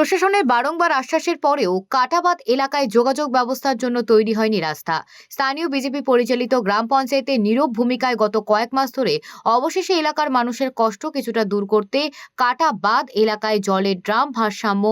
প্রশাসনের বারংবার আশ্বাসের পরেও কাটাবাদ এলাকায় যোগাযোগ ব্যবস্থার জন্য তৈরি হয়নি রাস্তা। স্থানীয় বিজেপি পরিচালিত গ্রাম পঞ্চায়েতের নীরব ভূমিকায় গত কয়েক মাস ধরে অবশেষে এলাকার মানুষের কষ্ট কিছুটা দূর করতে কাটাবাদ এলাকায় জলের ড্রাম ভারসাম্য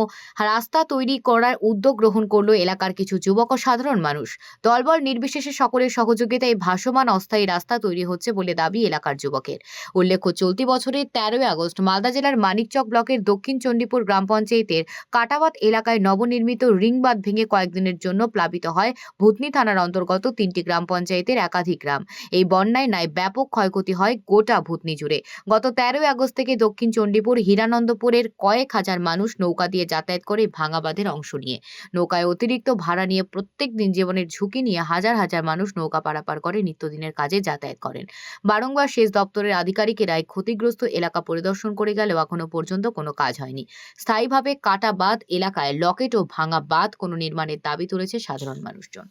রাস্তা তৈরি করার উদ্যোগ গ্রহণ করল এলাকার কিছু যুবক ও সাধারণ মানুষ। দলবল নির্বিশেষে সকলের সহযোগিতায় ভাসমান অস্থায়ী রাস্তা তৈরি হচ্ছে বলে দাবি এলাকার যুবকের। উল্লেখ্য, চলতি বছরের 13 আগস্ট মালদা জেলার মানিকচক ব্লকের দক্ষিণ চণ্ডীপুর গ্রাম পঞ্চায়েতের কাটাবাদ এলাকায় নবনির্মিত রিং বাঁধ ভেঙে কয়েকদিনের জন্য প্লাবিত হয় ভূতনি থানার অন্তর্গত 3টি গ্রাম পঞ্চায়েতের একাধিক গ্রাম। এই বন্যায় নাই ব্যাপক ক্ষয়ক্ষতি হয় গোটা ভূতনি জুড়ে। গত 13 আগস্ট থেকে দক্ষিণ চণ্ডীপুর হীরানন্দপুরের কয়েক হাজার মানুষ নৌকা দিয়ে যাতায়াত করে ভাঙা বাঁধের অংশ নিয়ে। নৌকায় অতিরিক্ত ভাড়া নিয়ে প্রত্যেক দিন জীবনের ঝুঁকি নিয়ে হাজার হাজার মানুষ নৌকা পারাপার করে নিত্যদিনের কাজে যাতায়াত করেন। বারংবার সেচ দপ্তরের আধিকারিকেরা ক্ষতিগ্রস্ত এলাকা পরিদর্শন করে গেলেও এখনো পর্যন্ত কোনো কাজ হয়নি। স্থায়ীভাবে কাটাবাদ এলাকায় লকেট ও ভাঙা বাঁধ কোনো নির্মাণের দাবি তুলেছে সাধারণ মানুষজন।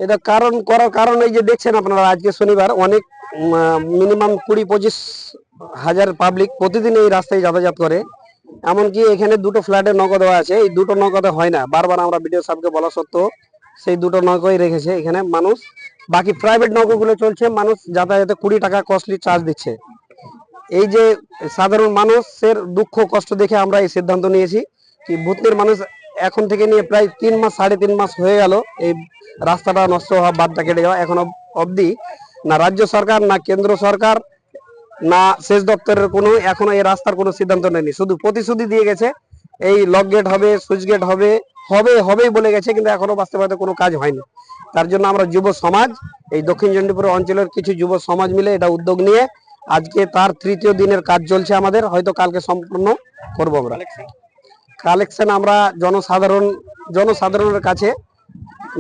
এটা করার কারণ এই যে দেখছেন আপনারা, আজকে শনিবার অনেক মিনিমাম 20-25 হাজার পাবলিক প্রতিদিন এই রাস্তায় যাতায়াত করে। এমনকি এখানে দুটো ফ্ল্যাটের নৌকা দেওয়া আছে, এই দুটো নৌকাতে হয় না। বারবার আমরা বিডিও সাহেবকে বলা সত্ত্বেও সেই দুটো নৌকাই রেখেছে এখানে মানুষ। বাকি প্রাইভেট নৌকাগুলো চলছে, মানুষ যাতায়াতে 20 টাকা কস্টলি চার্জ দিচ্ছে। এই যে সাধারণ মানুষের দুঃখ কষ্ট দেখে আমরা এই সিদ্ধান্ত নিয়েছি কি ভূতনির মানুষ এখন থেকে নিয়ে প্রায় 3 মাস 3.5 মাস হয়ে গেল এই রাস্তাটা নষ্ট হওয়া, বাঁধটা কেটে যাওয়া। এখনো অবধি না রাজ্য সরকার, না কেন্দ্র সরকার, না সেচ দপ্তরের কোনো এখনো এই রাস্তার কোনো সিদ্ধান্ত নেয়নি। শুধু প্রতিশ্রুতি দিয়ে গেছে এই লক গেট হবে, সুইচ গেট হবে হবে হবেই বলে গেছে, কিন্তু এখনো বাস্তবায়িত কোনো কাজ হয়নি। তার জন্য আমরা যুব সমাজ, এই দক্ষিণ চণ্ডীপুর অঞ্চলের কিছু যুব সমাজ মিলে এটা উদ্যোগ নিয়ে আজকে তার 3য় দিনের কাজ চলছে আমাদের, হয়তো কালকে সম্পূর্ণ করবো। আমরা কালেকশন আমরা জনসাধারণের কাছে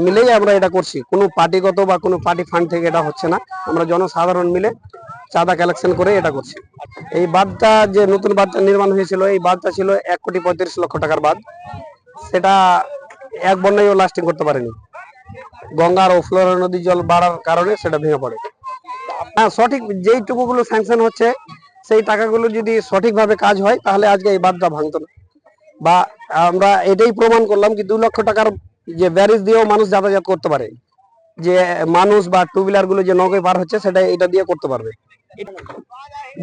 মিলেই আমরা এটা করছি, কোনো পার্টিগত বা কোনো পার্টি ফান্ড থেকে এটা হচ্ছে না। আমরা জনসাধারণ মিলে চাঁদা কালেকশন করে এটা করছি। এই বাঁধটা যে নতুন বাঁধটা নির্মাণ হয়েছিল, এই বাঁধটা ছিল 1,35,00,000 টাকার বাঁধ। সেটা এক বন্যায়ও লাস্টিং করতে পারেনি। গঙ্গার ও ফ্লোরা নদীর জল বাড়ার কারণে সেটা ভেঙে পড়ে। হ্যাঁ, সঠিক যেইটুকুগুলো স্যাংশন হচ্ছে সেই টাকাগুলো যদি সঠিকভাবে কাজ হয় তাহলে আজকে এই বাঁধটা ভাঙতো না। বা আমরা এটাই প্রমাণ করলাম কি 2 লক্ষ টাকার যে ব্যারিজ দিয়েও মানুষ যাতায়াত করতে পারে, যে মানুষ বা টু হুইলার গুলো যে নৌকায় পার হচ্ছে সেটা এটা দিয়ে করতে পারবে।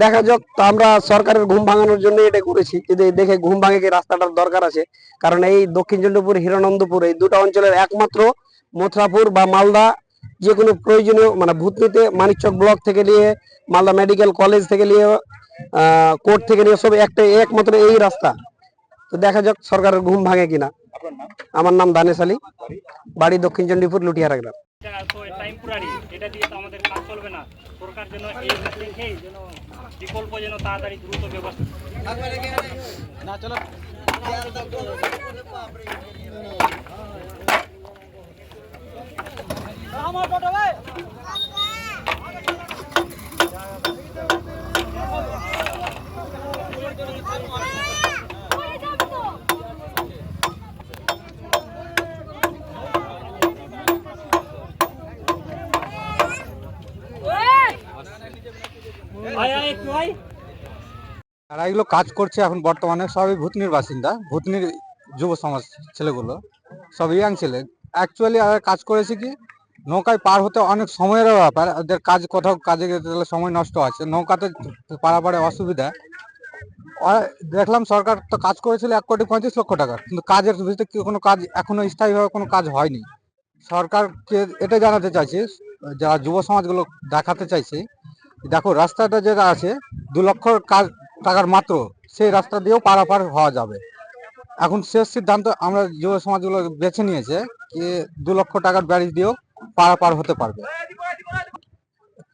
দেখা যাক, তো আমরা সরকারের ঘুম ভাঙানোর জন্য এটা করেছি, যদি দেখে ঘুম ভাঙে কি রাস্তাটার দরকার আছে। কারণ এই দক্ষিণ চণ্ডীপুর হীরানন্দপুর এই দুটো অঞ্চলের একমাত্র মথুরাপুর বা মালদা যে কোনো প্রয়োজনীয় মানে ভূতনিতে মানিকচক ব্লক থেকে নিয়ে মালদা মেডিকেল কলেজ থেকে নিয়ে কোর্ট থেকে নিয়ে সব একমাত্র এই রাস্তা। তো দেখা যাক সরকারের ঘুম ভাঙে কিনা। আমার নাম দানেশ আলী, বাড়ি দক্ষিণ চণ্ডীপুর লুটিয়ারা গ্রাম। এটা দিয়ে তো আমাদের কাজ চলবে না। সরকার যেন এই দেখেই যেন বিকল্প যেন তাড়াতাড়ি দ্রুত ব্যবস্থা না চলো। আমার টোটো ভাই আর এগুলো কাজ করছে এখন বর্তমানে সবই ভূতনির বাসিন্দা, ভূতনির যুব সমাজ ছেলেগুলো সব ইয়াং ছেলে। অ্যাকচুয়ালি আর কাজ করেছে কি নৌকায় পার হতে অনেক সময়ের ব্যাপার, ওদের কাজ কোথাও কাজে যেতে গেলে সময় নষ্ট আছে, নৌকাতে পারাপারে অসুবিধা। দেখলাম সরকার তো কাজ করেছিল 1,35,00,000 টাকা, কিন্তু কাজের ভিতরে কোনো কাজ এখনো স্থায়ীভাবে কোনো কাজ হয়নি। সরকারকে এটা জানাতে চাইছি, যারা যুব সমাজগুলো দেখাতে চাইছে, দেখো রাস্তাটা যেটা আছে 2 লক্ষ টাকার মাত্র, সেই রাস্তা দিয়েও পারাপার হওয়া যাবে। এখন শেষ সিদ্ধান্ত আমরা যুব সমাজগুলো বেছে নিয়েছে কি 2 লক্ষ টাকার ব্যারিজ দিয়েও পারাপার হতে পারবে।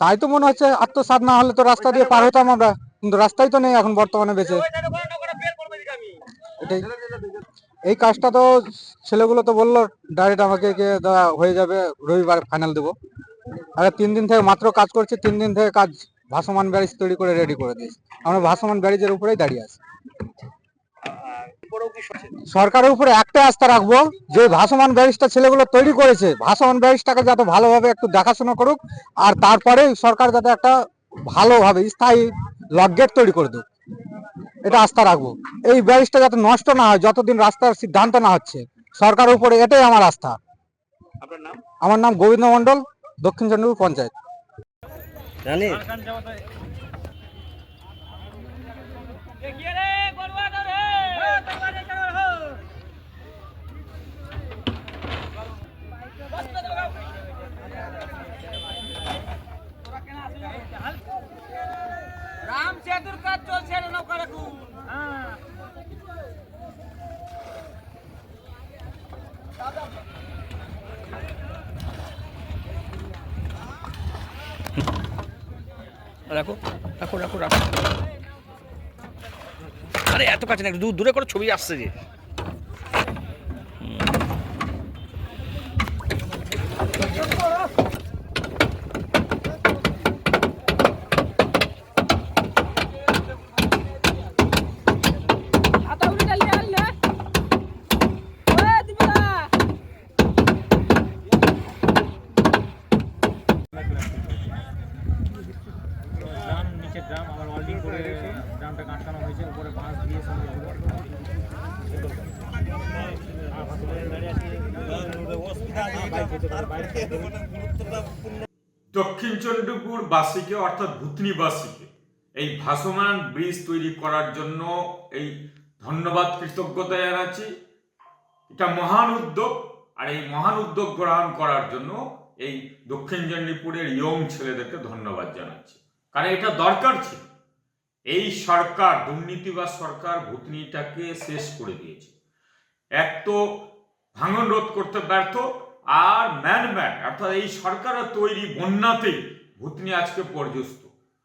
তাই তো মনে হচ্ছে আত্মসাৎ না হলে তো রাস্তা দিয়ে পার হতাম আমরা, কিন্তু রাস্তাই তো নেই এখন বর্তমানে বেঁচে। এটাই এই কাজটা তো ছেলেগুলো তো বললো ডাইরেক্ট আমাকে হয়ে যাবে রবিবার ফাইনাল দেবো। আরে 3 দিন থেকে মাত্র কাজ করছে, 3 দিন থেকে কাজ ভাসমান ব্যারিজ তৈরি করে রেডি করে দিয়েছে। আমরা ভাসমান ব্যারিজের উপরেই দাঁড়িয়ে আছি। সরকারের উপরে একটা আস্থা রাখবো যে ভাসমান ব্যারিজটা ছেলেগুলো তৈরি করেছে, ভাসমান ব্যারিজটাকে যাতে ভালোভাবে একটু দেখাশোনা করুক, আর তারপরে সরকার যাতে একটা ভালোভাবে স্থায়ী লক গেট তৈরি করে দেয়। এটা আস্থা রাখবো। এই ব্যারিজটা যাতে নষ্ট না হয়, যতদিন রাস্তার সিদ্ধান্ত না হচ্ছে সরকারের উপরে, এটাই আমার আস্থা। আপনার নাম? আমার নাম গোবিন্দ মন্ডল, দক্ষিণ চন্দ্রপুর পঞ্চায়েত। জানি রাম সেতুর কাজ চলছে নৌকা রাখুন। রাখো রাখো রাখো রাখো। আরে এত কাছে না, একটু দূরে করে ছবি আসছে যে। ড্রাম নিচে ড্রাম আবার ওয়েল্ডিং করে ড্রামটা আটকানো হয়েছে, উপরে বাঁশ দিয়ে সঙ্গে দক্ষিণ চন্দ্রপুর বাসীকে অর্থাৎ ভূতনিবাসীকে এই ভাসমান ব্রিজ তৈরি করার জন্য এই ধন্যবাদ কৃতজ্ঞতা জানাচ্ছি। এটা মহান উদ্যোগ, আর এই মহান উদ্যোগ গ্রহণ করার জন্য এই দক্ষিণ চন্দ্রপুরের ইয়ং ছেলেদেরকে ধন্যবাদ জানাচ্ছি, কারণ এটা দরকার ছিল। এই সরকার, দুর্নীতিবাজ সরকার, ভূতনিটাকে শেষ করে দিয়েছে। এক তো ভাঙন রোধ করতে ব্যর্থ, আর ম্যান অর্থাৎ এই সরকারের তৈরি বন্যাতেই ভূতনি আজকে পর্যস্ত।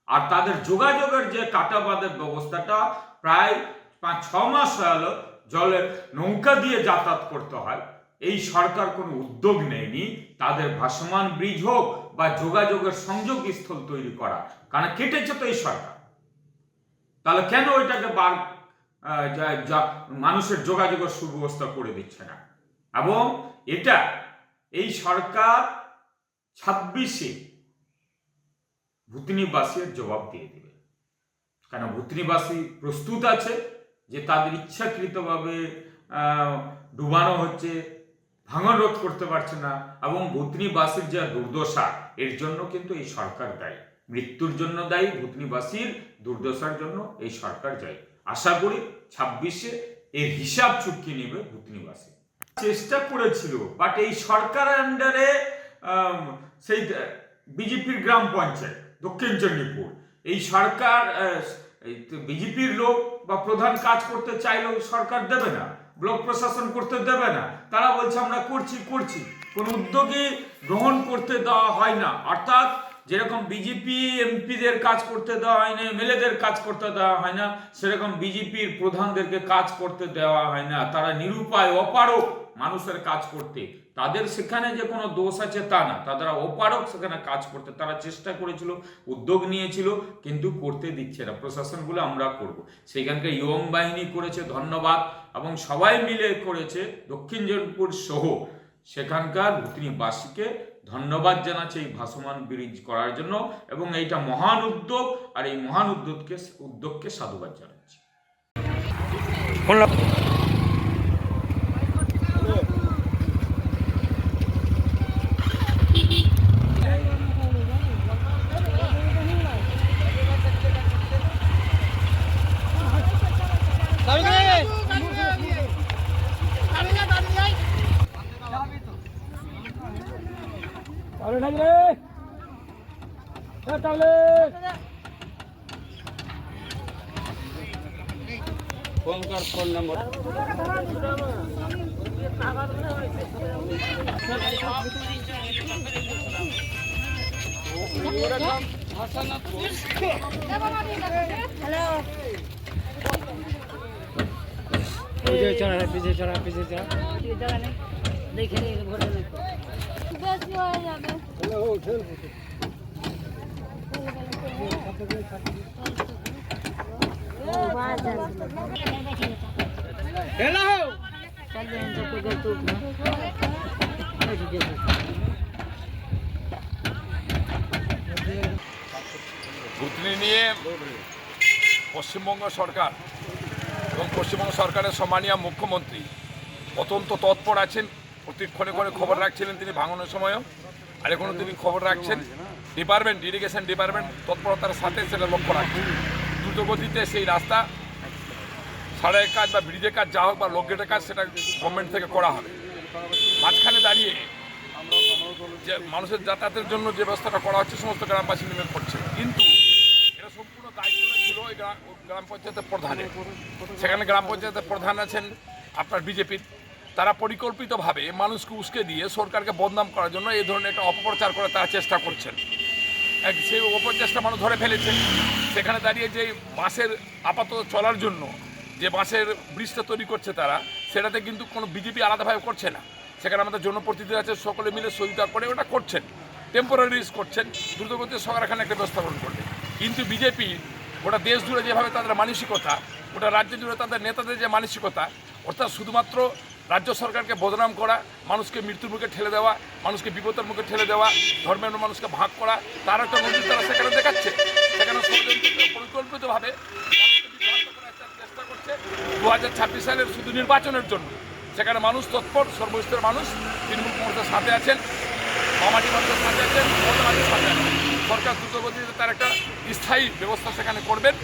আর তাদের যোগাযোগের যে কাটাবাঁধের ব্যবস্থাটা প্রায় 5-6 মাস হলো জলের নৌকা দিয়ে যাতায়াত করতে হয়। এই সরকার কোনো উদ্যোগ নেয়নি তাদের ভাসমান ব্রিজ হোক বা যোগাযোগের সংযোগ স্থল তৈরি করা, কারণ কেটেছে তো এই সরকার। তাহলে কেন ওইটাকে মানুষের যোগাযোগের সুব্যবস্থা করে দিচ্ছে না? এবং এটা এই সরকার 26-এ ভূতনিবাসীর জবাব দিয়ে দেবে, কারণ ভূতনিবাসী প্রস্তুত আছে যে তাদের ইচ্ছাকৃতভাবে ডুবানো হচ্ছে, ভাঙন রোধ করতে পারছে না। এবং ভূতনিবাসীর যে দুর্দশা, এর জন্য কিন্তু এই সরকার দায়ী। মৃত্যুর জন্য দায়ী, ভূতনিবাসীর দুর্দশার জন্য এই সরকার দায়ী। আশা করি 26-এ এর হিসাব চুকিয়ে নেবে ভূতনিবাসী। চেষ্টা করেছিল, বাট এই সরকারের আন্ডারে সেই বিজেপির গ্রাম পঞ্চায়েত দক্ষিণ চন্দ্রপুর, এই সরকার বিজেপির লোক বা প্রধান কাজ করতে চাইলেও সরকার দেবে না, ব্লক প্রশাসন করতে দেবে না। তারা বলছে আমরা করছি, কোনো উদ্যোগই গ্রহণ করতে দেওয়া হয় না। অর্থাৎ যেরকম বিজেপি এমপিদের কাজ করতে দেওয়া হয় না, এমএলএদের কাজ করতে দেওয়া হয় না, সেরকম বিজেপির প্রধানদেরকে কাজ করতে দেওয়া হয় না। তারা নিরুপায়, অপারক মানুষের কাজ করতে। তাদের সেখানে যে কোনো দোষ আছে তা না, তারা অপারক সেখানে কাজ করতে। তারা চেষ্টা করেছিল, উদ্যোগ নিয়েছিল, কিন্তু করতে দিচ্ছে না প্রশাসনগুলো। আমরা করব, সেখানকার ইয়ং বাহিনী করেছে, ধন্যবাদ। এবং সবাই মিলে করেছে, দক্ষিণ চন্দ্রপুর সহ সেখানকার ভূতনিবাসীকে ধন্যবাদ জানাচ্ছে এই ভাসমান ব্রিজ করার জন্য। এবং এইটা মহান উদ্যোগ, আর এই মহান উদ্যোগকে সাধুবাদ জানাচ্ছি। ফোন নম্বর পিছিয়ে চড়া দেখে বেশি হয়ে যাবে। ভূতনি নিয়ে পশ্চিমবঙ্গ সরকার এবং পশ্চিমবঙ্গ সরকারের সম্মানীয় মুখ্যমন্ত্রী অত্যন্ত তৎপর আছেন, প্রতিক্ষণে করে খবর রাখছিলেন তিনি ভাঙনের সময়ও, আর এখনও তিনি খবর রাখছেন। ডিপার্টমেন্ট, ইরিগেশন ডিপার্টমেন্ট তৎপরতার সাথে সেটা লক্ষ্য রাখছে। দ্রুতগতিতে সেই রাস্তা সারাইয়ের কাজ বা ব্রিজের কাজ যা হোক বা লোকগেটের কাজ সেটা গভর্নমেন্ট থেকে করা হবে। মাঝখানে দাঁড়িয়ে যে মানুষের যাতায়াতের জন্য যে ব্যবস্থাটা করা হচ্ছে সমস্ত গ্রামবাসী মিলে করছে, কিন্তু এটা সম্পূর্ণ দায়িত্ব ছিল ওই গ্রাম পঞ্চায়েতের প্রধানের। সেখানে গ্রাম পঞ্চায়েতের প্রধান আছেন আপনার বিজেপির। তারা পরিকল্পিতভাবে মানুষকে উস্কে দিয়ে সরকারকে বদনাম করার জন্য এই ধরনের একটা অপপ্রচার করে তারা চেষ্টা করছেন। সেই অপপ্রচেষ্টা মানুষ ধরে ফেলেছে। সেখানে দাঁড়িয়ে যে বাসের আপাতত চলার জন্য যে বাসের ব্রিজটা তৈরি করছে তারা, সেটাতে কিন্তু কোনো বিজেপি আলাদাভাবে করছে না। সেখানে আমাদের জনপ্রতিনিধি আছে, সকলে মিলে সহযোগিতা করে ওটা করছেন, টেম্পোরারিজ করছেন, দ্রুতগতিতে সরকার এখানে একটা ব্যবস্থা গ্রহণ করবে। কিন্তু বিজেপি গোটা দেশ জুড়ে যেভাবে তাদের মানসিকতা, গোটা রাজ্য জুড়ে তাদের নেতাদের যে মানসিকতা, অর্থাৎ শুধুমাত্র রাজ্য সরকারকে বদনাম করা, মানুষকে মৃত্যুর মুখে ঠেলে দেওয়া, মানুষকে বিপদের মুখে ঠেলে দেওয়া, ধর্মের মানুষকে ভাগ করা, তার একটা নজির তারা সেখানে দেখাচ্ছে। সেখানে পরিকল্পিতভাবে মানুষকে বিভ্রান্ত করার একটা চেষ্টা করছে 2026 সালের শুধু নির্বাচনের জন্য। সেখানে মানুষ তৎপর, সর্বস্তরের মানুষ তৃণমূল কংগ্রেসের সাথে আছেন, মামাটি মানুষের সাথে আছেন, মমতাবাদীর সাথে আছেন। সরকার দ্রুতগতিতে তার একটা স্থায়ী ব্যবস্থা সেখানে করবেন।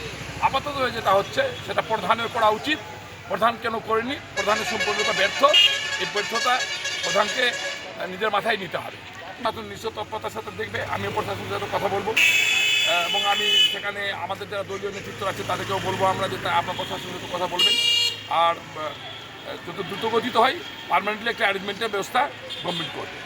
আপাতত যেটা হচ্ছে সেটা প্রধানের করা উচিত। প্রধান কেন করেনি? প্রধানের সম্পূর্ণ ব্যর্থ। এই ব্যর্থতা প্রধানকে নিজের মাথায় নিতে হবে। নতুন নিশ্চয় তৎপরতার সাথে দেখবে, আমিও প্রশাসনের সাথে কথা বলবো এবং আমি সেখানে আমাদের যারা দলীয় নেতৃত্ব আছে তাদেরকেও বলবো আমরা যে আপনার প্রশাসনের সাথে কথা বলবেন। আর যত দ্রুতগতিতে হয় পার্মানেন্টলি একটা অ্যারেঞ্জমেন্টের ব্যবস্থা গভর্নমেন্ট করবে।